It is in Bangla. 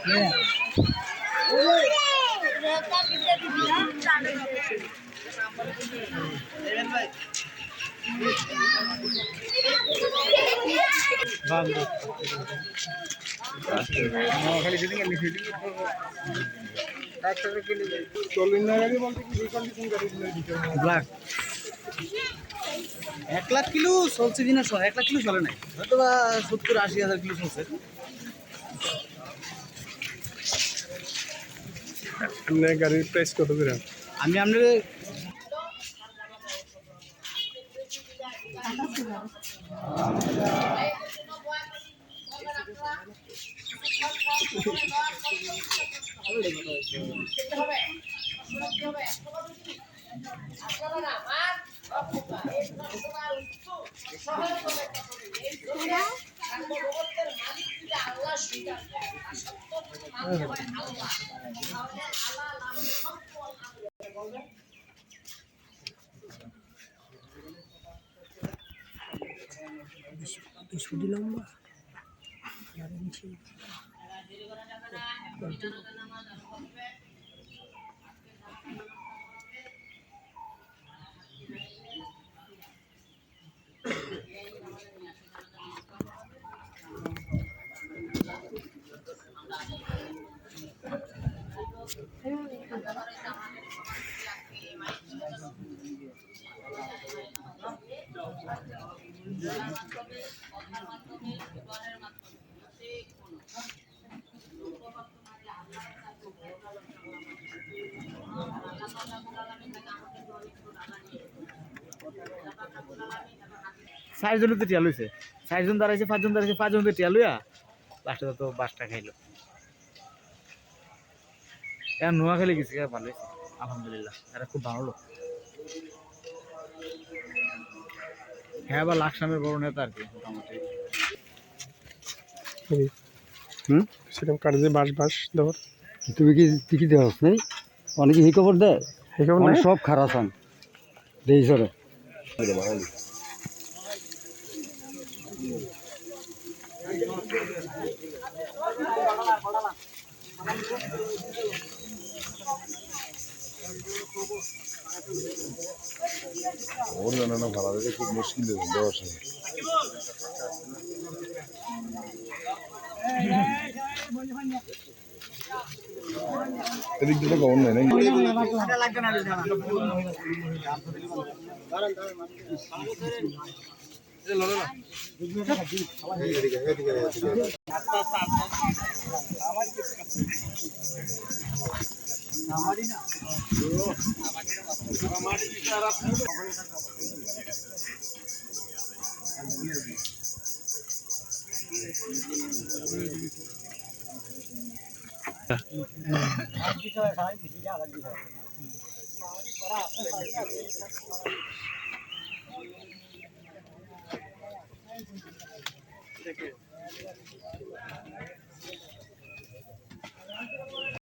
ব্ল্যাক 1,00,000 কিলো চলছে কিনা 1,00,000 কিলো চলে নাই, হয়তো বা 70-80 হাজার কিলো চলছে। গাড়ির প্রাইস কত করে? আমি আপনাদের লম্বা চারজনের তো টিয়া লইছে, 4জন দাঁড়াইছে, 5জন দাঁড়াইছে, 5জন তো টিয়া লইয়া লাস্টে তো বাসটা খাইলো। এখন নোয়াখালী গেছি, ভালো হয়েছে আলহামদুলিল্লাহ, এরা খুব ভালো লোক। হ্যাঁ, আবার লাকসামের বড় নেতা আর কি মোটামুটি। সেরকম কাটে বাস বাস দেওয়ার তুমি কি টিকি দেওয়া নেই? অনেকে এই খবর দেয়, এই খবর অনেক সব খারাপ আন দেই সরে। না ভালো লাগে, খুব মুশকিল দেওয়ার সময়। এদিক থেকে কমন নেই নাকি?